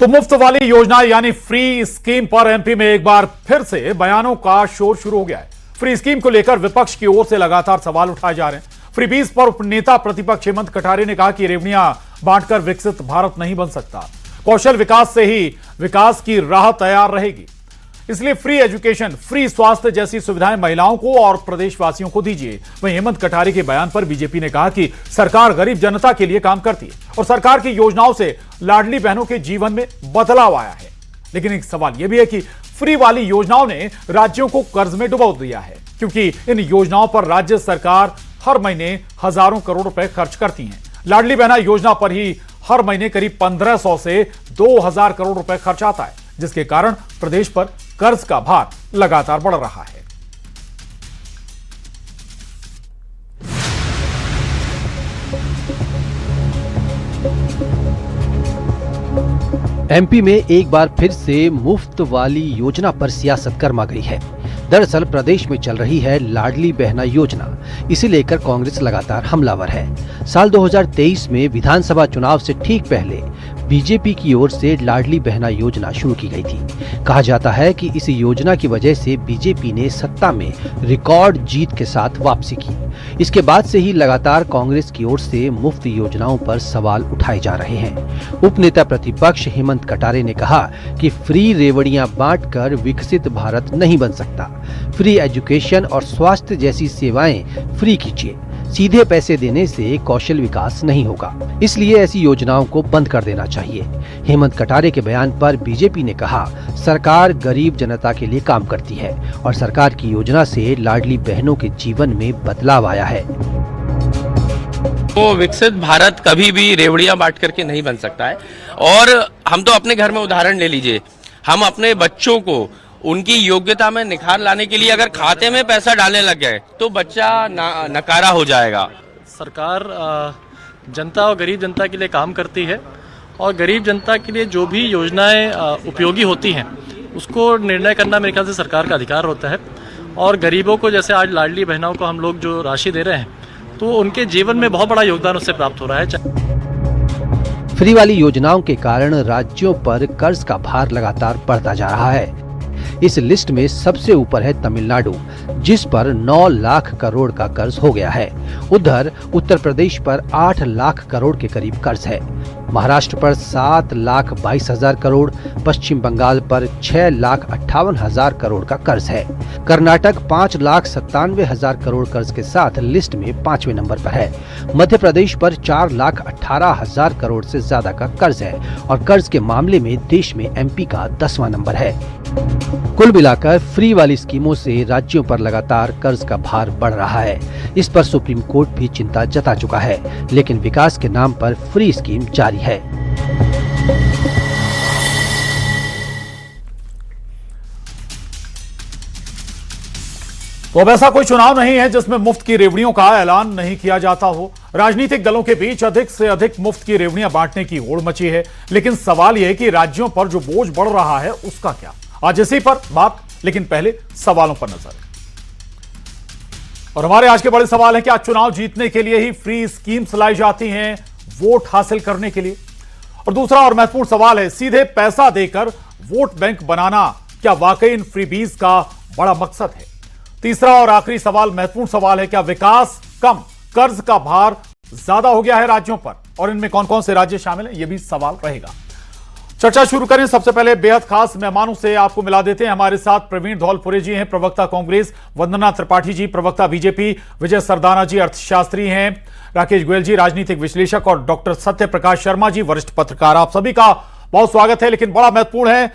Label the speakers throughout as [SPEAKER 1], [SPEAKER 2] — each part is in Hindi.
[SPEAKER 1] तो मुफ्त वाली योजना यानी फ्री स्कीम पर एमपी में एक बार फिर से बयानों का शोर शुरू हो गया है। फ्री स्कीम को लेकर विपक्ष की ओर से लगातार सवाल उठाए जा रहे हैं। फ्रीबीज पर उपनेता प्रतिपक्ष हेमंत कटारे ने कहा कि रेवड़ियां बांटकर विकसित भारत नहीं बन सकता, कौशल विकास से ही विकास की राह तैयार रहेगी। इसलिए फ्री एजुकेशन, फ्री स्वास्थ्य जैसी सुविधाएं महिलाओं को और प्रदेशवासियों को दीजिए। वहीं हेमंत कटारे के बयान पर बीजेपी ने कहा कि सरकार गरीब जनता के लिए काम करती है और सरकार की योजनाओं से लाडली बहनों के जीवन में बदलाव आया है। लेकिन एक सवाल यह भी है कि फ्री वाली योजनाओं ने राज्यों को कर्ज में डुबो दिया है, क्योंकि इन योजनाओं पर राज्य सरकार हर महीने हजारों करोड़ रुपए खर्च करती है। लाडली बहना योजना पर ही हर महीने करीब 1500 से 2000 करोड़ रुपए खर्च आता है, जिसके कारण प्रदेश पर कर्ज का भार लगातार बढ़ रहा है।
[SPEAKER 2] एमपी में एक बार फिर से मुफ्त वाली योजना पर सियासत गर्मा गई है। दरअसल प्रदेश में चल रही है लाडली बहना योजना, इसे लेकर कांग्रेस लगातार हमलावर है। साल 2023 में विधानसभा चुनाव से ठीक पहले बीजेपी की ओर से लाडली बहना योजना शुरू की गई थी। कहा जाता है कि इस योजना की वजह से बीजेपी ने सत्ता में रिकॉर्ड जीत के साथ वापसी की। इसके बाद से ही लगातार कांग्रेस की ओर से मुफ्त योजनाओं पर सवाल उठाए जा रहे हैं। उपनेता प्रतिपक्ष हेमंत कटारे ने कहा कि फ्री रेवड़ियां बांटकर विकसित भारत नहीं बन सकता। फ्री एजुकेशन और स्वास्थ्य जैसी सेवाएं फ्री कीजिए। सीधे पैसे देने से कौशल विकास नहीं होगा, इसलिए ऐसी योजनाओं को बंद कर देना चाहिए। हेमंत कटारे के बयान पर बीजेपी ने कहा, सरकार गरीब जनता के लिए काम करती है और सरकार की योजना से लाडली बहनों के जीवन में बदलाव आया है।
[SPEAKER 3] तो विकसित भारत कभी भी रेवड़ियां बांट करके नहीं बन सकता है। और हम तो अपने घर में उदाहरण ले लीजिए, हम अपने बच्चों को उनकी योग्यता में निखार लाने के लिए अगर खाते में पैसा डालने लग गए तो बच्चा नकारा हो जाएगा।
[SPEAKER 4] सरकार जनता और गरीब जनता के लिए काम करती है और गरीब जनता के लिए जो भी योजनाएं उपयोगी होती हैं उसको निर्णय करना मेरे ख्याल से सरकार का अधिकार होता है। और गरीबों को जैसे आज लाडली बहनों को हम लोग जो राशि दे रहे हैं तो उनके जीवन में बहुत बड़ा योगदान उससे प्राप्त हो रहा है।
[SPEAKER 2] फ्री वाली योजनाओं के कारण राज्यों पर कर्ज का भार लगातार बढ़ता जा रहा है। इस लिस्ट में सबसे ऊपर है तमिलनाडु, जिस पर 9 लाख करोड़ का कर्ज हो गया है। उधर उत्तर प्रदेश पर 8 लाख करोड़ के करीब कर्ज है। महाराष्ट्र पर 7,22,000 करोड़, पश्चिम बंगाल पर 6,58,000 करोड़ का कर्ज है। कर्नाटक 5,97,000 करोड़ कर्ज के साथ लिस्ट में 5वें नंबर पर है। मध्य प्रदेश पर 4,18,000 करोड़ से ज्यादा का कर्ज है और कर्ज के मामले में देश में एमपी का 10वां नंबर है। कुल मिलाकर फ्री वाली स्कीमों से राज्यों पर लगातार कर्ज का भार बढ़ रहा है। इस पर सुप्रीम कोर्ट भी चिंता जता चुका है, लेकिन विकास के नाम पर फ्री स्कीम जारी है।
[SPEAKER 1] तो अब ऐसा कोई चुनाव नहीं है जिसमें मुफ्त की रेवड़ियों का ऐलान नहीं किया जाता हो। राजनीतिक दलों के बीच अधिक से अधिक मुफ्त की रेवड़ियां बांटने की होड़ मची है, लेकिन सवाल यह है कि राज्यों पर जो बोझ बढ़ रहा है उसका क्या। आज इसी पर बात, लेकिन पहले सवालों पर नजर। और हमारे आज के बड़े सवाल है कि आज चुनाव जीतने के लिए ही फ्री स्कीम्स लाई जाती हैं, वोट हासिल करने के लिए। और दूसरा और महत्वपूर्ण सवाल है, सीधे पैसा देकर वोट बैंक बनाना क्या वाकई इन फ्रीबीज का बड़ा मकसद है। तीसरा और आखिरी सवाल, महत्वपूर्ण सवाल है, क्या विकास कम, कर्ज का भार ज्यादा हो गया है राज्यों पर, और इनमें कौन कौन से राज्य शामिल हैं, यह भी सवाल रहेगा। चर्चा शुरू करें। सबसे पहले बेहद खास मेहमानों से आपको मिला देते हैं। हमारे साथ प्रवीण धौलपुरे जी हैं, प्रवक्ता कांग्रेस, वंदना त्रिपाठी जी, प्रवक्ता बीजेपी, विजय सरदाना जी अर्थशास्त्री हैं, राकेश गोयल जी राजनीतिक विश्लेषक, और डॉक्टर सत्य प्रकाश शर्मा जी वरिष्ठ पत्रकार। आप सभी का बहुत स्वागत है। लेकिन बड़ा महत्वपूर्ण है,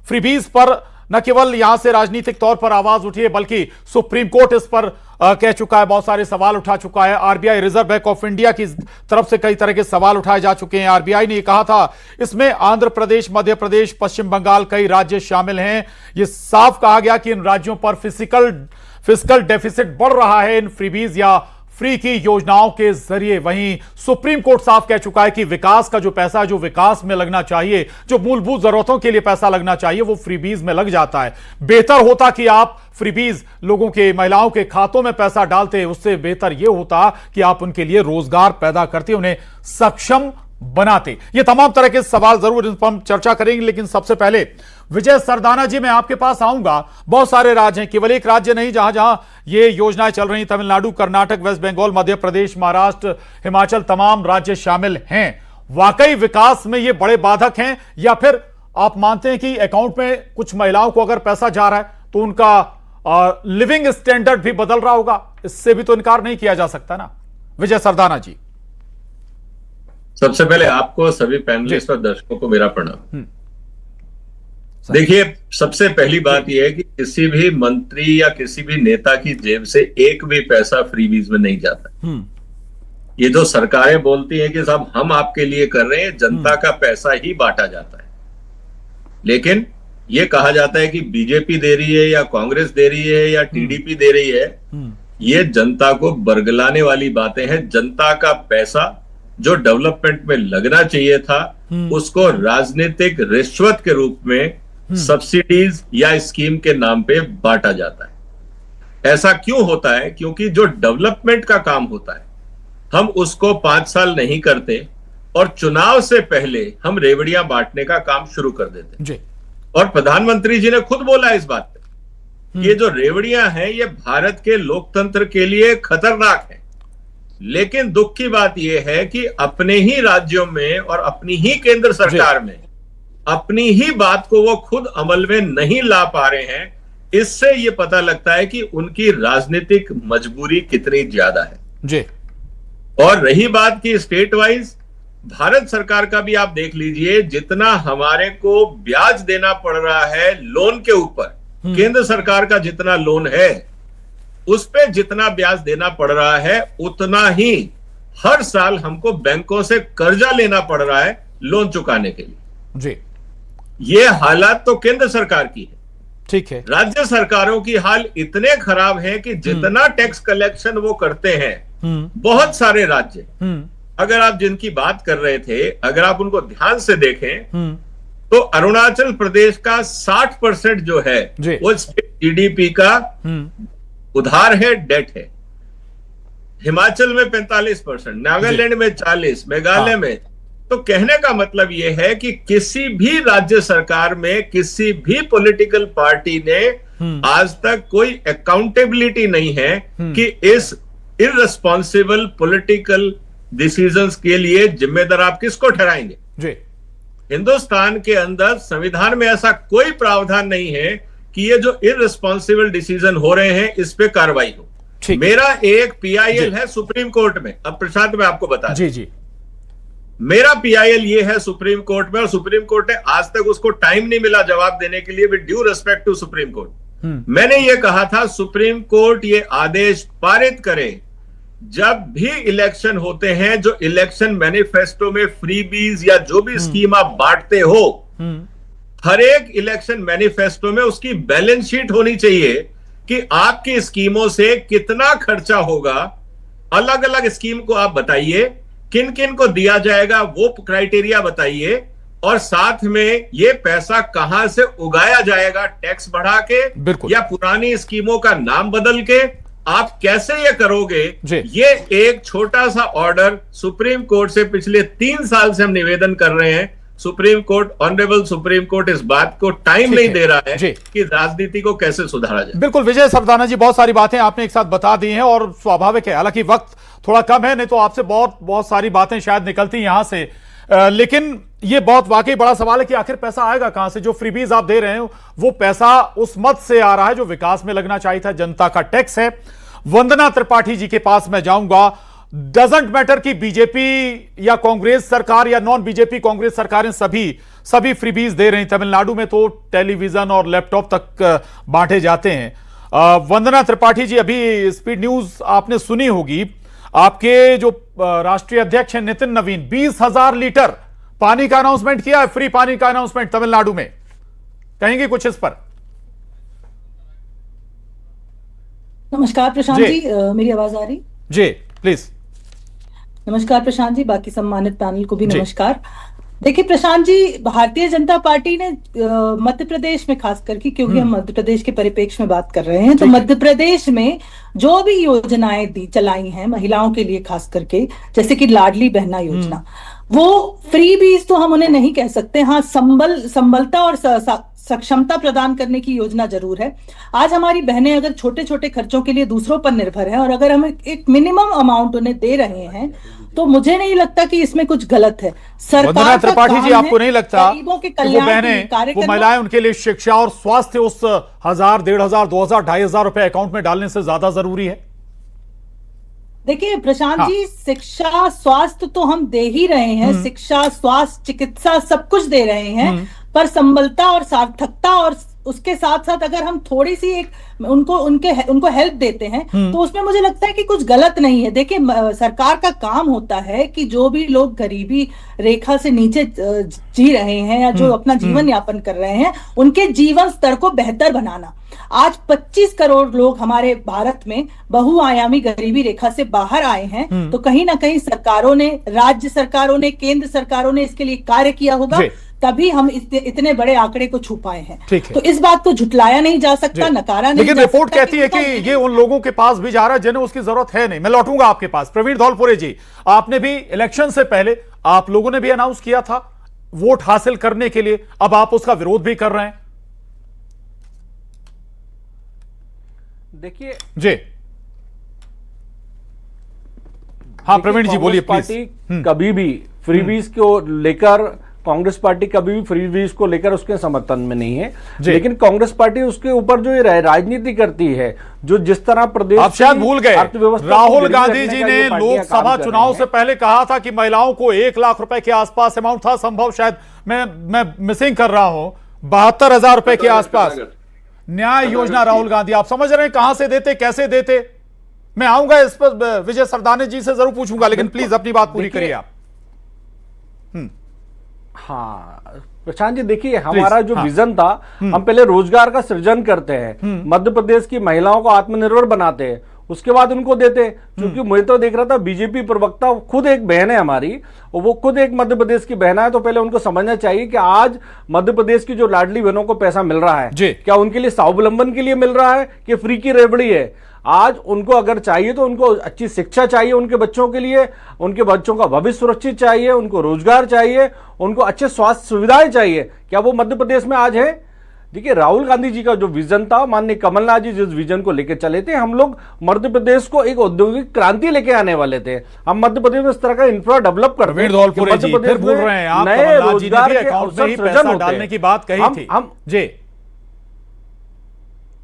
[SPEAKER 1] फ्रीबीज पर न केवल यहां से राजनीतिक तौर पर आवाज उठी है, बल्कि सुप्रीम कोर्ट इस पर कह चुका है, बहुत सारे सवाल उठा चुका है। RBI, reserve bank of India की तरफ से कई तरह के सवाल उठाए जा चुके हैं। आरबीआई ने कहा था इसमें आंध्र प्रदेश, मध्य प्रदेश, पश्चिम बंगाल, कई राज्य शामिल हैं। यह साफ कहा गया कि इन राज्यों पर फिस्कल डेफिसिट बढ़ रहा है इन फ्रीबीज या फ्री की योजनाओं के जरिए। वहीं सुप्रीम कोर्ट साफ कह चुका है कि विकास का जो पैसा, जो विकास में लगना चाहिए, जो मूलभूत जरूरतों के लिए पैसा लगना चाहिए, वो फ्रीबीज में लग जाता है। बेहतर होता कि आप फ्रीबीज लोगों के, महिलाओं के खातों में पैसा डालते, उससे बेहतर यह होता कि आप उनके लिए रोजगार पैदा करते, उन्हें सक्षम बनाते? ये तमाम तरह के सवाल जरूर इन पर हम चर्चा करेंगे, लेकिन सबसे पहले विजय सरदाना जी मैं आपके पास आऊंगा। बहुत सारे राज्य हैं, केवल एक राज्य नहीं जहां जहां ये योजनाएं चल रही, तमिलनाडु, कर्नाटक, वेस्ट बंगाल, मध्य प्रदेश, महाराष्ट्र, हिमाचल, तमाम राज्य शामिल हैं। वाकई विकास में ये बड़े बाधक हैं, या फिर आप मानते हैं कि अकाउंट में कुछ महिलाओं को अगर पैसा जा रहा है तो उनका लिविंग स्टैंडर्ड भी बदल रहा होगा? इससे भी तो इनकार नहीं किया जा सकता ना। विजय सरदाना जी,
[SPEAKER 5] सबसे पहले आपको, सभी पैनलिस्ट और दर्शकों को मेरा प्रणाम। देखिए, सबसे पहली बात यह है कि किसी भी मंत्री या किसी भी नेता की जेब से एक भी पैसा फ्रीबीज में नहीं जाता। ये जो सरकारें बोलती हैं कि साहब हम आपके लिए कर रहे हैं, जनता का पैसा ही बांटा जाता है। लेकिन ये कहा जाता है कि बीजेपी दे रही है या कांग्रेस दे रही है या टीडीपी दे रही है। ये जनता को बरगलाने वाली बातें हैं। जनता का पैसा जो डेवलपमेंट में लगना चाहिए था, उसको राजनीतिक रिश्वत के रूप में सब्सिडीज या स्कीम के नाम पे बांटा जाता है। ऐसा क्यों होता है? क्योंकि जो डेवलपमेंट का काम होता है, हम उसको 5 साल नहीं करते और चुनाव से पहले हम रेवड़ियां बांटने का काम शुरू कर देते हैं। और प्रधानमंत्री जी ने खुद बोला इस बात पे, ये जो रेवड़ियां हैं ये भारत के लोकतंत्र के लिए खतरनाक है। लेकिन दुख की बात यह है कि अपने ही राज्यों में और अपनी ही केंद्र सरकार में अपनी ही बात को वो खुद अमल में नहीं ला पा रहे हैं। इससे ये पता लगता है कि उनकी राजनीतिक मजबूरी कितनी ज्यादा है
[SPEAKER 1] जी।
[SPEAKER 5] और रही बात की स्टेट वाइज, भारत सरकार का भी आप देख लीजिए, जितना हमारे को ब्याज देना पड़ रहा है लोन के ऊपर, केंद्र सरकार का जितना लोन है उस पे जितना ब्याज देना पड़ रहा है, उतना ही हर साल हमको बैंकों से कर्जा लेना पड़ रहा है लोन चुकाने के लिए
[SPEAKER 1] जी।
[SPEAKER 5] ये हालात तो केंद्र सरकार की है।
[SPEAKER 1] ठीक है,
[SPEAKER 5] राज्य सरकारों की हाल इतने खराब है कि जितना टैक्स कलेक्शन वो करते हैं, बहुत सारे राज्य, अगर आप जिनकी बात कर रहे थे, अगर आप उनको ध्यान से देखें तो अरुणाचल प्रदेश का 60% जो है वो जीडीपी का उधार है, डेट है। हिमाचल में 45%, नागालैंड में 40%, मेघालय में। तो कहने का मतलब यह है कि किसी भी राज्य सरकार में किसी भी पॉलिटिकल पार्टी ने आज तक कोई अकाउंटेबिलिटी नहीं है कि इस इररिस्पॉन्सिबल पॉलिटिकल डिसीजंस के लिए जिम्मेदार आप किसको ठहराएंगे
[SPEAKER 1] जी।
[SPEAKER 5] हिंदुस्तान के अंदर संविधान में ऐसा कोई प्रावधान नहीं है कि ये जो इररिस्पॉन्सिबल डिसीजन हो रहे हैं इस पे कार्रवाई हो। मेरा एक पीआईएल है सुप्रीम कोर्ट में, अब प्रशांत मैं आपको बता
[SPEAKER 1] जी जी,
[SPEAKER 5] मेरा पीआईएल ये है सुप्रीम कोर्ट में, और सुप्रीम कोर्ट ने आज तक उसको टाइम नहीं मिला जवाब देने के लिए, with due respect to supreme court. मैंने ये कहा था सुप्रीम कोर्ट ये आदेश पारित करे, जब भी इलेक्शन होते हैं, जो इलेक्शन मैनिफेस्टो में फ्रीबीज या जो भी स्कीम आप बांटते हो, हर एक इलेक्शन मैनिफेस्टो में उसकी बैलेंस शीट होनी चाहिए कि आपकी स्कीमों से कितना खर्चा होगा। अलग अलग स्कीम को आप बताइए, किन किन को दिया जाएगा वो क्राइटेरिया बताइए, और साथ में ये पैसा कहां से उगाया जाएगा, टैक्स बढ़ा के या पुरानी स्कीमों का नाम बदल के, आप कैसे ये करोगे। ये एक छोटा सा ऑर्डर सुप्रीम कोर्ट से पिछले 3 साल से हम निवेदन कर रहे हैं। Supreme court, honourable supreme court इस बात को टाइम नहीं दे रहा है कि राजनीति को कैसे सुधारा जाए।
[SPEAKER 1] बिल्कुल विजय सरदाना जी, बहुत सारी बातें आपने एक साथ बता दी हैं और स्वाभाविक है, हालांकि वक्त थोड़ा कम है, नहीं तो आपसे बहुत सारी बातें शायद निकलती यहां से। लेकिन ये बहुत वाकई बड़ा सवाल है कि आखिर पैसा आएगा कहां से? जो फ्रीबीज आप दे रहे हैं वो पैसा उस मद से आ रहा है जो विकास में लगना चाहिए था, जनता का टैक्स है। वंदना त्रिपाठी जी के पास मैं जाऊंगा। डजंट मैटर कि बीजेपी या कांग्रेस सरकार या नॉन बीजेपी कांग्रेस सरकारें सभी फ्रीबीज दे रही हैं। तमिलनाडु में तो टेलीविजन और लैपटॉप तक बांटे जाते हैं। वंदना त्रिपाठी जी, अभी स्पीड न्यूज आपने सुनी होगी, आपके जो राष्ट्रीय अध्यक्ष हैं नितिन नवीन 20,000 लीटर पानी का अनाउंसमेंट किया है, फ्री पानी का अनाउंसमेंट तमिलनाडु में। कहेंगे कुछ इस पर?
[SPEAKER 6] नमस्कार प्रशांत जी, मेरी आवाज आ रही?
[SPEAKER 1] जी प्लीज।
[SPEAKER 6] नमस्कार प्रशांत जी, बाकी सम्मानित पैनल को भी नमस्कार। देखिए प्रशांत जी, भारतीय जनता पार्टी ने मध्य प्रदेश में खास करके, क्योंकि हम मध्य प्रदेश के परिप्रेक्ष्य में बात कर रहे हैं, तो मध्य प्रदेश में जो भी योजनाएं चलाई हैं महिलाओं के लिए, खास करके जैसे कि लाडली बहना योजना, वो फ्री बीज तो हम उन्हें नहीं कह सकते। हाँ, संबलता और सक्षमता प्रदान करने की योजना जरूर है। आज हमारी बहनें अगर छोटे छोटे खर्चों के लिए दूसरों पर निर्भर हैं और अगर हम एक मिनिमम अमाउंट उन्हें दे रहे हैं तो मुझे नहीं लगता कि इसमें कुछ गलत है।
[SPEAKER 1] वंदना
[SPEAKER 6] सरकार का
[SPEAKER 1] त्रिपाठी जी,
[SPEAKER 6] काम
[SPEAKER 1] आपको
[SPEAKER 6] है
[SPEAKER 1] नहीं लगता
[SPEAKER 6] गरीबों के
[SPEAKER 1] कि वो
[SPEAKER 6] कल्याण के लिए
[SPEAKER 1] बहनें,
[SPEAKER 6] कार्य
[SPEAKER 1] वो
[SPEAKER 6] करना?
[SPEAKER 1] महिलाएं, उनके लिए शिक्षा और स्वास्थ्य उस 1000, 1500, 2000, 2500 रुपए अकाउंट में डालने से ज्यादा जरूरी है?
[SPEAKER 6] देखिए प्रशांत
[SPEAKER 1] हाँ।
[SPEAKER 6] जी, शिक्षा स्वास्थ्य तो हम दे ही रहे हैं, शिक्षा स्वास्थ्य चिकित्सा सब कुछ दे रहे हैं, पर संबलता और सार्थकता और उसके साथ साथ अगर हम थोड़ी सी एक उनको हेल्प देते हैं तो उसमें मुझे लगता है कि कुछ गलत नहीं है। देखिए सरकार का काम होता है कि जो भी लोग गरीबी रेखा से नीचे जी रहे हैं या जो अपना जीवन यापन कर रहे हैं उनके जीवन स्तर को बेहतर बनाना। आज 25 करोड़ लोग हमारे भारत में बहुआयामी गरीबी रेखा से बाहर आए हैं, तो कहीं ना कहीं सरकारों ने, राज्य सरकारों ने, केंद्र सरकारों ने इसके लिए कार्य किया होगा, तभी हम इतने बड़े आंकड़े को छू पाए हैं। तो इस बात को झुटलाया नहीं जा सकता, नकारा नहीं जा सकता।
[SPEAKER 1] लेकिन रिपोर्ट कहती है कि ये उन लोगों के पास भी जा रहा है जिन्हें उसकी जरूरत है नहीं। मैं लौटूंगा आपके पास। प्रवीण धौलपुरे जी, आपने भी इलेक्शन से पहले आप लोगों ने भी अनाउंस किया था वोट हासिल करने के लिए, अब आप उसका विरोध भी कर रहे हैं।
[SPEAKER 7] देखिए
[SPEAKER 1] जी हाँ प्रवीण जी बोलिए प्लीज।
[SPEAKER 7] पार्टी कभी भी फ्रीबीज को लेकर, कांग्रेस पार्टी कभी भी फ्रीबीज को लेकर उसके समर्थन में नहीं है, लेकिन कांग्रेस पार्टी उसके ऊपर जो ये राजनीति करती है, जो जिस तरह प्रदेश,
[SPEAKER 1] आप शायद भूल गए, राहुल गांधी जी ने लोकसभा चुनाव से पहले कहा था कि महिलाओं को 1 लाख रुपए के आसपास अमाउंट था संभव, शायद मैं मिसिंग कर रहा हूं, 72,000 रुपए के आसपास न्याय योजना। राहुल गांधी, आप समझ रहे हैं कहां से देते, कैसे देते? मैं आऊंगा इस पर, विजय सरदाने जी से जरूर पूछूंगा, लेकिन प्लीज अपनी बात पूरी करिए आप।
[SPEAKER 7] हाँ प्रशांत जी, देखिए हमारा जो विजन था, हम पहले रोजगार का सृजन करते हैं, मध्य प्रदेश की महिलाओं को आत्मनिर्भर बनाते हैं, उसके बाद उनको देते। क्योंकि मैं तो देख रहा था बीजेपी प्रवक्ता, खुद एक बहन है हमारी, और वो खुद एक मध्य प्रदेश की बहन है, तो पहले उनको समझना चाहिए कि आज मध्य प्रदेश की जो लाडली बहनों को पैसा मिल रहा है, क्या उनके लिए स्वावलंबन के लिए मिल रहा है कि फ्री की रेवड़ी है? आज उनको अगर चाहिए तो उनको अच्छी शिक्षा चाहिए, उनके बच्चों के लिए, उनके बच्चों का भविष्य सुरक्षित चाहिए, उनको रोजगार चाहिए, उनको अच्छे स्वास्थ्य सुविधाएं चाहिए। क्या वो मध्य प्रदेश में आज है? देखिए राहुल गांधी जी का जो विजन था, माननीय कमलनाथ जी जिस विजन को लेकर चले थे, हम लोग मध्य प्रदेश को एक औद्योगिक क्रांति लेके आने वाले थे। हम मध्य प्रदेश में इस तरह का इंफ्रा डेवलप कर
[SPEAKER 1] नए रोजगार के अवसर सृजन डालने की बात कही थी हम जी।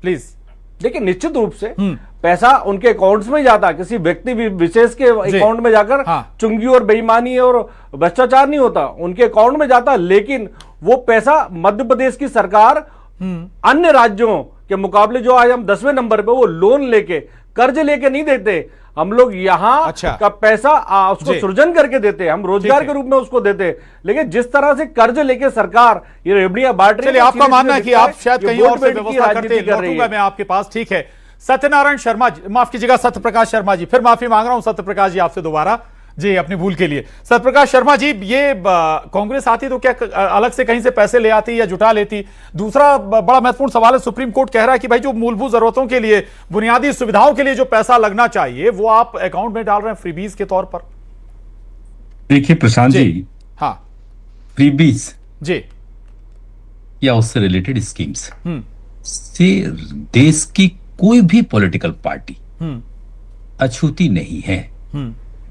[SPEAKER 1] प्लीज
[SPEAKER 7] देखिए, निश्चित रूप से पैसा उनके अकाउंट्स में जाता, किसी व्यक्ति विशेष के अकाउंट में जाकर चुंगी और बेईमानी और भ्रष्टाचार नहीं होता, उनके अकाउंट में जाता। लेकिन वो पैसा मध्य प्रदेश की सरकार अन्य राज्यों के मुकाबले, जो आज हम 10वें नंबर पे, वो लोन लेके, कर्ज लेके नहीं देते। हम लोग यहाँ का पैसा उसको सृजन करके देते, हम रोजगार के रूप में उसको देते। लेकिन जिस तरह से कर्ज लेके सरकार ये रेवड़ियां बांट रही है,
[SPEAKER 1] आपका मानना है कि आप शायद कहीं और से व्यवस्था करते हैं। मैं आपके पास, ठीक है। सत्यनारायण शर्मा जी, माफ कीजिएगा, सत्यप्रकाश शर्मा जी, फिर माफी मांग रहा हूं सत्यप्रकाश जी आपसे दोबारा जी, अपनी भूल के लिए। सत्यप्रकाश शर्मा जी, ये कांग्रेस आती तो क्या अलग से कहीं से पैसे ले आती या जुटा लेती? दूसरा बड़ा महत्वपूर्ण सवाल है, सुप्रीम कोर्ट कह रहा है कि भाई जो मूलभूत जरूरतों के लिए, बुनियादी सुविधाओं के लिए जो पैसा लगना चाहिए वो आप अकाउंट में डाल रहे हैं फ्रीबीज के तौर पर।
[SPEAKER 8] देखिए प्रशांत जी,
[SPEAKER 1] हाँ,
[SPEAKER 8] फ्रीबीज
[SPEAKER 1] जी
[SPEAKER 8] या उससे रिलेटेड स्कीम्स से देश की कोई भी पॉलिटिकल पार्टी अछूती नहीं है,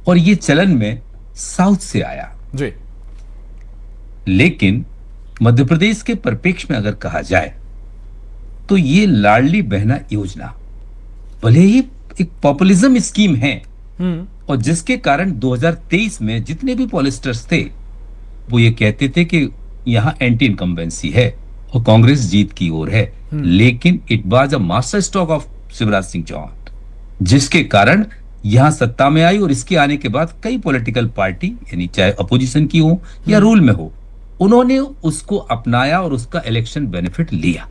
[SPEAKER 8] और ये चलन में साउथ से आया
[SPEAKER 1] जी।
[SPEAKER 8] लेकिन मध्य प्रदेश के परिप्रेक्ष्य में अगर कहा जाए तो ये लाडली बहना योजना भले ही एक पॉपुलिज्म स्कीम है, और जिसके कारण 2023 में जितने भी पॉलिटिशियंस थे वो ये कहते थे कि यहां एंटी इनकम्बेंसी है और कांग्रेस जीत की ओर है। लेकिन it was a master stroke of Shivraj Singh Chouhan, जिसके कारण यहां सत्ता में आई, और इसके आने के बाद कई पॉलिटिकल पार्टी, यानी चाहे अपोजिशन की हो या रूल में हो, उन्होंने उसको अपनाया और उसका इलेक्शन बेनिफिट लिया।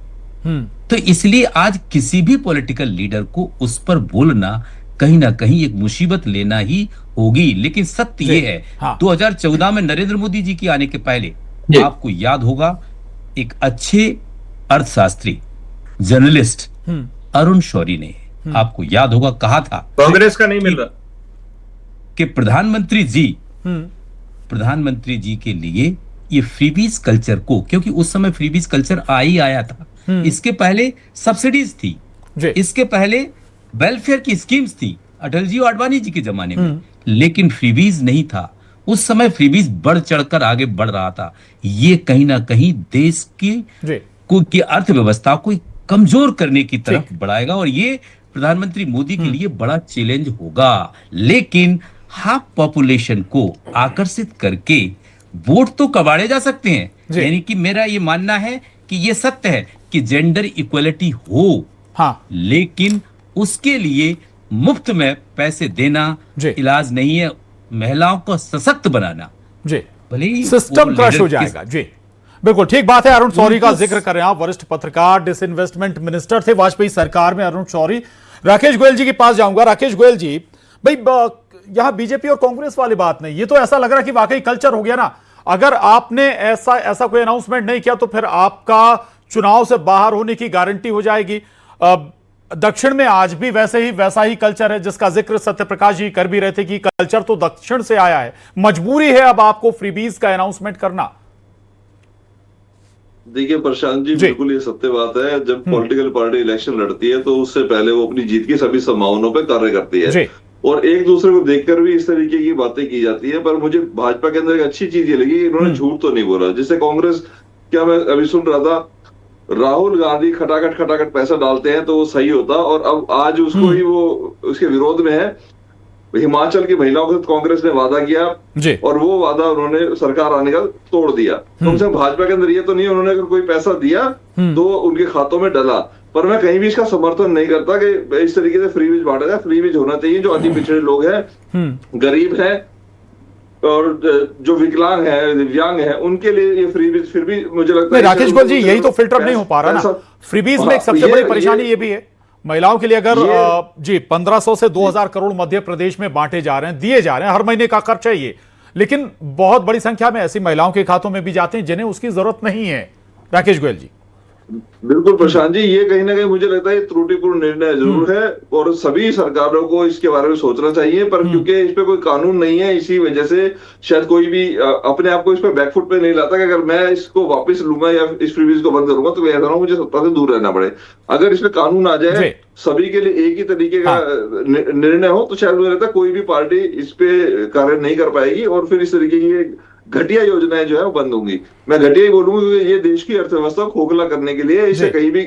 [SPEAKER 8] तो इसलिए आज किसी भी पॉलिटिकल लीडर को उस पर बोलना कहीं ना कहीं एक मुसीबत लेना ही होगी। लेकिन सत्य ये है, 2014 में नरेंद्र मोदी जी के आने के पहले आपको याद होगा, एक अच्छे अर्थशास्त्री जर्नलिस्ट अरुण शौरी ने, आपको याद होगा, कहा था
[SPEAKER 5] कांग्रेस का नहीं मिल रहा
[SPEAKER 8] कि प्रधानमंत्री जी प्रधानमंत्री जी के लिए ये फ्रीबीज कल्चर को, क्योंकि उस समय फ्रीबीज कल्चर आया था, इसके पहले सब्सिडीज थी, इसके पहले वेलफेयर की स्कीम्स थी अटल जी और आडवाणी जी के जमाने में, लेकिन फ्रीबीज नहीं था। उस समय फ्रीबीज बढ़ चढ़कर आगे बढ़ रहा था। ये कहीं ना कहीं देश की अर्थव्यवस्था को कमजोर करने की तरफ बढ़ाएगा और ये प्रधानमंत्री मोदी के लिए बड़ा चैलेंज होगा। लेकिन हाफ पॉपुलेशन को आकर्षित करके वोट तो कबाड़े जा सकते हैं। यानी कि मेरा ये मानना है कि ये सत्य है कि जेंडर इक्वलिटी हो, लेकिन उसके लिए मुफ्त में पैसे देना इलाज नहीं है। महिलाओं को सशक्त बनाना, भले ही
[SPEAKER 1] सिस्टम क्रश हो जाएगा। जी बिल्कुल ठीक बात है। अरुण शौरी का जिक्र कर रहे हैं आप, वरिष्ठ पत्रकार, डिसइन्वेस्टमेंट मिनिस्टर थे वाजपेयी सरकार में अरुण शौरी। राकेश गोयल जी के पास जाऊंगा। राकेश गोयल जी, भाई यहां बीजेपी और कांग्रेस वाली बात नहीं, ये तो ऐसा लग रहा है कि वाकई कल्चर हो गया ना। अगर आपने ऐसा कोई अनाउंसमेंट नहीं किया तो फिर आपका चुनाव से बाहर होने की गारंटी हो जाएगी। दक्षिण में आज भी वैसा ही कल्चर है जिसका जिक्र सत्यप्रकाश जी कर भी रहे थे कि कल्चर तो दक्षिण से आया है। मजबूरी है अब आपको फ्रीबीज का अनाउंसमेंट करना।
[SPEAKER 9] देखिए प्रशांत जी, बिल्कुल ये सत्य बात है। जब पॉलिटिकल पार्टी इलेक्शन लड़ती है तो उससे पहले वो अपनी जीत की सभी संभावनाओं पर कार्य करती है और एक दूसरे को देखकर भी इस तरीके की बातें की जाती है। पर मुझे भाजपा के अंदर एक अच्छी चीज ये लगी, इन्होंने झूठ तो नहीं बोला। जैसे कांग्रेस, क्या मैं अभी सुन रहा था, राहुल गांधी खटाखट पैसा डालते हैं तो वो सही होता, और अब आज उसको ही वो उसके विरोध में है। हिमाचल की महिलाओं के साथ कांग्रेस ने वादा किया और वो वादा उन्होंने सरकार आने का तोड़ दिया। कम से कम भाजपा के अंदर ये तो नहीं, उन्होंने अगर कोई पैसा दिया तो उनके खातों में डला। पर मैं कहीं भी इसका समर्थन नहीं करता कि इस तरीके से फ्रीबीज बांटा जाए। फ्रीबीज होना चाहिए। जो अति पिछड़े लोग हैं, गरीब हैं और जो विकलांग है, दिव्यांग है, उनके लिए ये फ्रीबीज फिर भी मुझे लगता है।
[SPEAKER 1] राकेश गोयल जी, यही तो फिल्टर नहीं हो पा रहा ना फ्रीबीज में। एक सबसे बड़ी परेशानी ये भी है महिलाओं के लिए, अगर जी 1500 से 2000 करोड़ मध्य प्रदेश में बांटे जा रहे हैं, दिए जा रहे हैं, हर महीने का खर्च है ये, लेकिन बहुत बड़ी संख्या में ऐसी महिलाओं के खातों में भी जाते हैं जिन्हें उसकी जरूरत नहीं है। राकेश गोयल जी।
[SPEAKER 9] बिल्कुल प्रशांत जी, ये कहीं ना कहीं मुझे लगता है त्रुटिपूर्ण निर्णय जरूर है और सभी सरकारों को इसके बारे में सोचना चाहिए। पर क्योंकि इस पे कोई कानून नहीं है, इसी वजह से शायद कोई भी अपने आप को इस पे बैकफुट पे नहीं लाता कि अगर मैं इसको वापस लूंगा या इस फ्रीबीज को बंद करूंगा तो ऐसा ना मुझे सत्ता से दूर रहना पड़े। अगर इसमें कानून आ जाए, सभी के लिए एक ही तरीके का निर्णय हो, तो शायद मुझे लगता है कोई भी पार्टी इस पे कार्य नहीं कर पाएगी और फिर इस तरीके की घटिया योजनाएं जो है वो बंद होंगी। मैं घटिया ही बोलूंगा क्योंकि ये देश की अर्थव्यवस्था को खोखला करने के लिए, इसे कहीं भी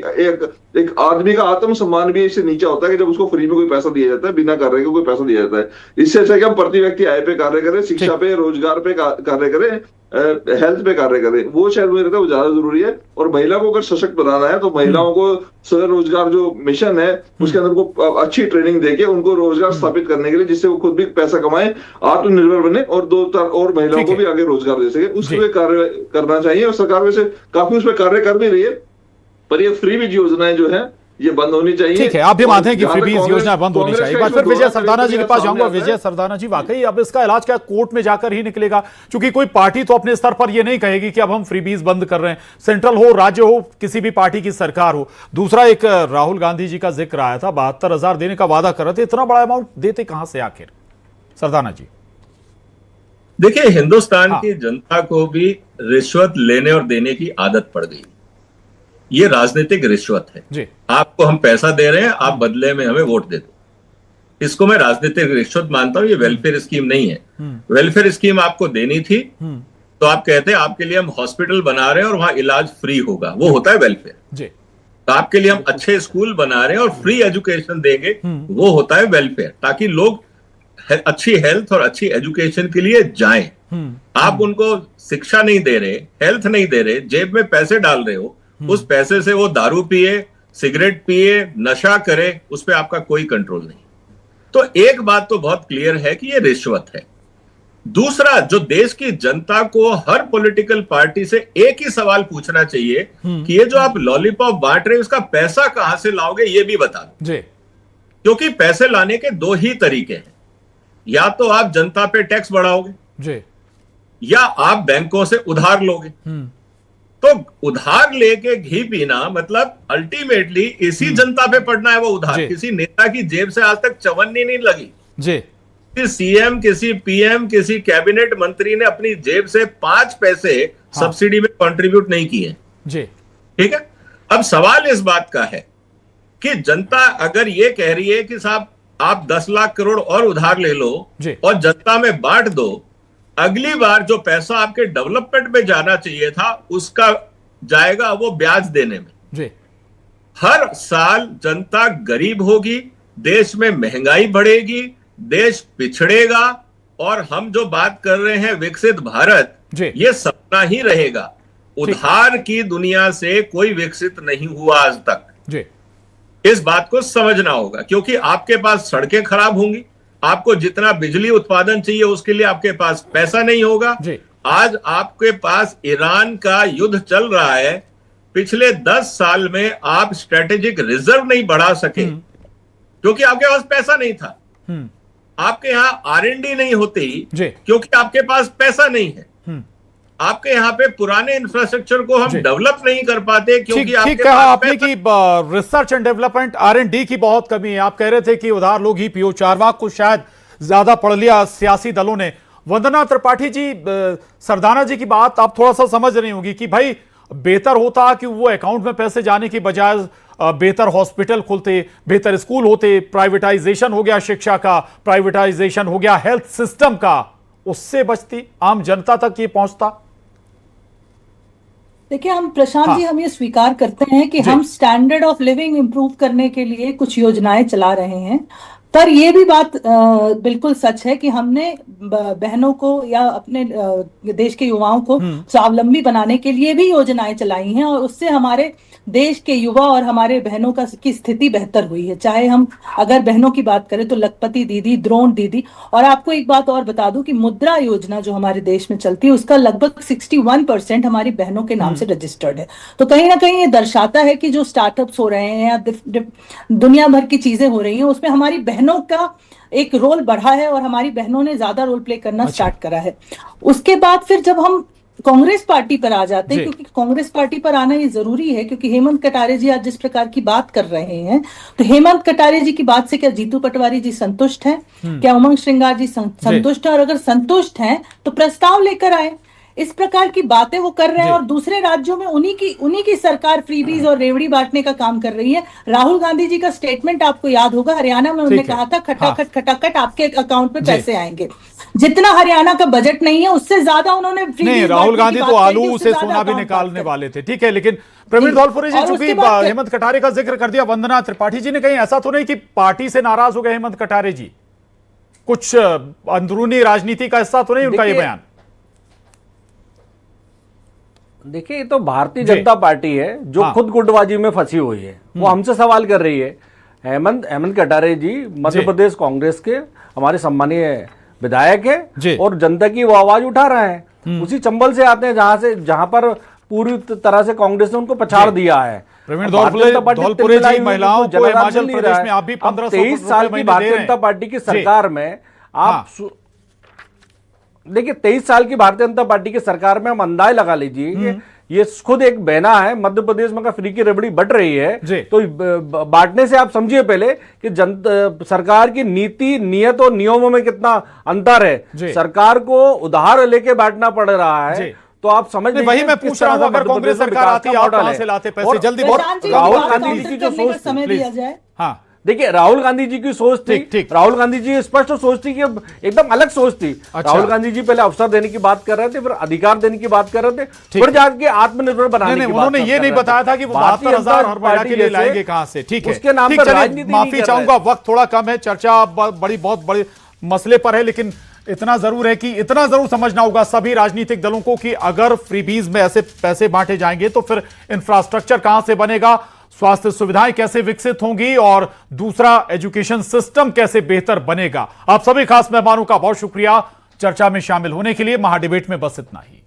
[SPEAKER 9] एक आदमी का आत्मसम्मान भी इससे नीचा होता है कि जब उसको फ्री में कोई पैसा दिया जाता है, बिना कार्य के कोई पैसा दिया जाता है। इससे अच्छा कि हम प्रति व्यक्ति आय पे कार्य करें, शिक्षा पे, रोजगार पे कार्य करें, हेल्थ पे कार्य करें, वो शायद मुझे लगता है वो ज्यादा जरूरी है। और महिला को अगर सशक्त बनाना है तो महिलाओं को स्वरोजगार जो मिशन है उसके अंदर को अच्छी ट्रेनिंग देके उनको रोजगार स्थापित करने के लिए, जिससे वो खुद भी पैसा कमाए, आत्मनिर्भर बने और और महिलाओं को भी आगे रोजगार दे सके, उस पर कार्य करना चाहिए। और सरकार वैसे काफी उस पर कार्य कर भी रही है। पर ये फ्रीबीज योजनाएं जो है ये बंद होनी चाहिए।
[SPEAKER 1] ठीक है, आप भी मानते हैं कि फ्रीबीज योजना बंद होनी चाहिए। एक बार फिर विजय सरदाना जी के पास जाऊंगा। विजय सरदाना जी, वाकई अब इसका इलाज क्या कोर्ट में जाकर ही निकलेगा? क्योंकि कोई पार्टी तो अपने स्तर पर यह नहीं कहेगी कि अब हम फ्रीबीज बंद कर रहे हैं। सेंट्रल हो, राज्य हो, किसी भी पार्टी की सरकार हो। दूसरा, एक राहुल गांधी जी का जिक्र आया था, 72,000 देने का वादा कर रहे थे। इतना बड़ा अमाउंट देते कहां से आखिर सरदाना जी?
[SPEAKER 5] देखिए, हिंदुस्तान की जनता को भी रिश्वत लेने और देने की आदत पड़ गई। ये राजनीतिक रिश्वत है जी। आपको हम पैसा दे रहे हैं, आप बदले में हमें वोट दे दो। इसको मैं राजनीतिक रिश्वत मानता हूं। ये वेलफेयर स्कीम नहीं है। वेलफेयर स्कीम आपको देनी थी तो आप कहते हैं आपके लिए हम हॉस्पिटल बना रहे हैं और वहां इलाज फ्री होगा, वो होता है वेलफेयर जी। तो आपके लिए हम अच्छे स्कूल बना रहे हैं और फ्री एजुकेशन देंगे, वो होता है वेलफेयर, ताकि लोग अच्छी हेल्थ और अच्छी एजुकेशन के लिए जाएं। आप उनको शिक्षा नहीं दे रहे, हेल्थ नहीं दे रहे, जेब में पैसे डाल रहे हो, उस पैसे से वो दारू पिए, सिगरेट पिए, नशा करे, उस पर आपका कोई कंट्रोल नहीं। तो एक बात तो बहुत क्लियर है कि ये रिश्वत है। दूसरा, जो देश की जनता को हर पॉलिटिकल पार्टी से एक ही सवाल पूछना चाहिए कि ये जो आप लॉलीपॉप बांट रहे हैं उसका पैसा कहां से लाओगे, ये भी बता दो। क्योंकि पैसे लाने के दो ही तरीके हैं, या तो आप जनता पे टैक्स बढ़ाओगे या आप बैंकों से उधार लोगे। तो उधार लेके घी पीना मतलब अल्टीमेटली इसी जनता पे पड़ना है वो उधार। किसी नेता की जेब से आज तक चवन्नी नहीं लगी जी। किसी सीएम, किसी पीएम, किसी कैबिनेट मंत्री ने अपनी जेब से 5 पैसे सब्सिडी में कंट्रीब्यूट नहीं किए
[SPEAKER 1] जी।
[SPEAKER 5] ठीक है। अब सवाल इस बात का है कि जनता अगर ये कह रही है कि साहब आप 10 लाख करोड़ और उधार ले लो और जनता में बांट दो, अगली बार जो पैसा आपके डेवलपमेंट में जाना चाहिए था उसका जाएगा वो ब्याज देने में
[SPEAKER 1] जी।
[SPEAKER 5] हर साल जनता गरीब होगी, देश में महंगाई बढ़ेगी, देश पिछड़ेगा और हम जो बात कर रहे हैं विकसित भारत, ये सपना ही रहेगा। उधार की दुनिया से कोई विकसित नहीं हुआ आज तक
[SPEAKER 1] जी।
[SPEAKER 5] इस बात को समझना होगा, क्योंकि आपके पास सड़कें खराब होंगी, आपको जितना बिजली उत्पादन चाहिए उसके लिए आपके पास पैसा नहीं होगा। आज आपके पास ईरान का युद्ध चल रहा है, पिछले 10 साल में आप स्ट्रेटेजिक रिजर्व नहीं बढ़ा सके क्योंकि आपके पास पैसा नहीं था। आपके यहां R&D नहीं होती क्योंकि आपके पास पैसा नहीं है। आपके यहाँ पे पुराने इंफ्रास्ट्रक्चर को हम डेवलप नहीं कर पाते क्योंकि
[SPEAKER 1] ठीक कहा आपने कि रिसर्च एंड डेवलपमेंट R&D की बहुत कमी है। आप कह रहे थे कि उधार लोग ही पियो चारवाक को शायद ज्यादा पढ़ लिया सियासी दलों ने। वंदना त्रिपाठी जी, सरदाना जी की बात आप थोड़ा सा समझ रही होगी कि भाई बेहतर होता कि वो अकाउंट में पैसे जाने की बजाय बेहतर हॉस्पिटल खुलते, बेहतर स्कूल होते, प्राइवेटाइजेशन हो गया शिक्षा का, प्राइवेटाइजेशन हो गया हेल्थ सिस्टम का, उससे बचती, आम जनता तक ये पहुंचता।
[SPEAKER 6] देखिए हम प्रशांत जी, हम ये स्वीकार करते हैं कि हम स्टैंडर्ड ऑफ लिविंग इंप्रूव करने के लिए कुछ योजनाएं चला रहे हैं, पर ये भी बात बिल्कुल सच है कि हमने बहनों को या अपने देश के युवाओं को स्वावलंबी बनाने के लिए भी योजनाएं चलाई हैं और उससे हमारे देश के युवा और हमारे बहनों की स्थिति बेहतर हुई है। चाहे हम अगर बहनों की बात करें तो लखपति दीदी, द्रोण दीदी, और आपको एक बात और बता दूं कि मुद्रा योजना जो हमारे देश में चलती है उसका लगभग 61% हमारी बहनों के नाम से रजिस्टर्ड है। तो कहीं ना कहीं ये दर्शाता है कि जो स्टार्टअप्स हो रहे हैं या दुनिया भर की चीजें हो रही हैं उसमें हमारी बहनों का एक रोल बढ़ा है और हमारी बहनों ने ज्यादा रोल प्ले करना स्टार्ट करा है। उसके बाद फिर जब हम कांग्रेस पार्टी पर आ जाते हैं, क्योंकि कांग्रेस पार्टी पर आना ये जरूरी है क्योंकि हेमंत कटारे जी आज जिस प्रकार की बात कर रहे हैं, तो हेमंत कटारे जी की बात से क्या जीतू पटवारी जी संतुष्ट हैं? क्या उमंग श्रृंगार जी संतुष्ट हैं? और अगर संतुष्ट हैं तो प्रस्ताव लेकर आए। इस प्रकार की बातें वो कर रहे हैं और दूसरे राज्यों में उन्हीं की सरकार फ्रीबीज और रेवड़ी बांटने का काम कर रही है। राहुल गांधी जी का स्टेटमेंट आपको याद होगा, हरियाणा में उन्होंने कहा था खटाखट खटाखट आपके अकाउंट पे पैसे आएंगे। जितना हरियाणा का बजट नहीं है उससे ज्यादा उन्होंने
[SPEAKER 1] नहीं, राहुल गांधी तो आलू से सोना भी निकालने वाले थे। ठीक है, लेकिन प्रवीण धौलपुरी जी, चूंकि हेमंत कटारे का जिक्र कर दिया, वंदना त्रिपाठी जी ने कहीं ऐसा तो नहीं कि पार्टी से नाराज हो गए हेमंत कटारे जी? कुछ अंदरूनी राजनीति का हिस्सा तो नहीं उनका ये बयान?
[SPEAKER 7] देखिए, ये तो भारतीय जनता पार्टी है जो खुद गुटबाजी में फंसी हुई है। वो हमसे सवाल कर रही है। हेमंत कटारे जी मध्य प्रदेश कांग्रेस के हमारे सम्मानीय विधायक है और जनता की वो आवाज उठा रहे हैं। उसी चंबल से आते हैं जहां पर पूरी तरह से कांग्रेस ने उनको पछाड़ दिया है।
[SPEAKER 1] प्रवीण धौलपुरी जी, महिलाओं को हिमाचल प्रदेश में आप भी 1523
[SPEAKER 7] साल की भारतीय जनता पार्टी की सरकार में आप देखिए, 23 साल की भारतीय जनता पार्टी की सरकार में हम अंदाज लगा लीजिए, ये खुद एक बहना है। मध्य प्रदेश में फ्री की रबड़ी बढ़ रही है, तो बांटने से आप समझिए पहले कि सरकार की नीति, नियत और नियमों में कितना अंतर है। सरकार को उधार लेके बांटना पड़ रहा है, तो आप समझ लीजिए।
[SPEAKER 1] वही मैं पूछ रहा हूं, अगर कांग्रेस सरकार आती है, आप कहां से लाते पैसे? जल्दी बहुत।
[SPEAKER 7] राहुल गांधी जी की जो सोच
[SPEAKER 6] समय दिया जाए।
[SPEAKER 1] हाँ,
[SPEAKER 7] देखिए, राहुल गांधी जी की सोच थी, राहुल गांधी जी स्पष्ट सोच थी कि एकदम अलग सोच थी। राहुल गांधी जी पहले अवसर देने की बात कर रहे थे, फिर अधिकार देने की बात कर रहे थे, फिर जाके आत्मनिर्भर बनाने की बात।
[SPEAKER 1] उन्होंने ये नहीं बताया था कि वो 72,000 हर महिला के लिए लाएंगे कहां से। ठीक है,
[SPEAKER 7] उसके नाम पर राजनीति।
[SPEAKER 1] माफी चाहूंगा, वक्त थोड़ा कम है, चर्चा बहुत बड़े मसले पर है, लेकिन इतना जरूर है कि इतना जरूर समझना होगा सभी राजनीतिक दलों को कि अगर फ्रीबीज में ऐसे पैसे बांटे जाएंगे तो फिर इंफ्रास्ट्रक्चर कहां से बनेगा, स्वास्थ्य सुविधाएं कैसे विकसित होंगी और दूसरा एजुकेशन सिस्टम कैसे बेहतर बनेगा। आप सभी खास मेहमानों का बहुत शुक्रिया चर्चा में शामिल होने के लिए। महाडिबेट में बस इतना ही।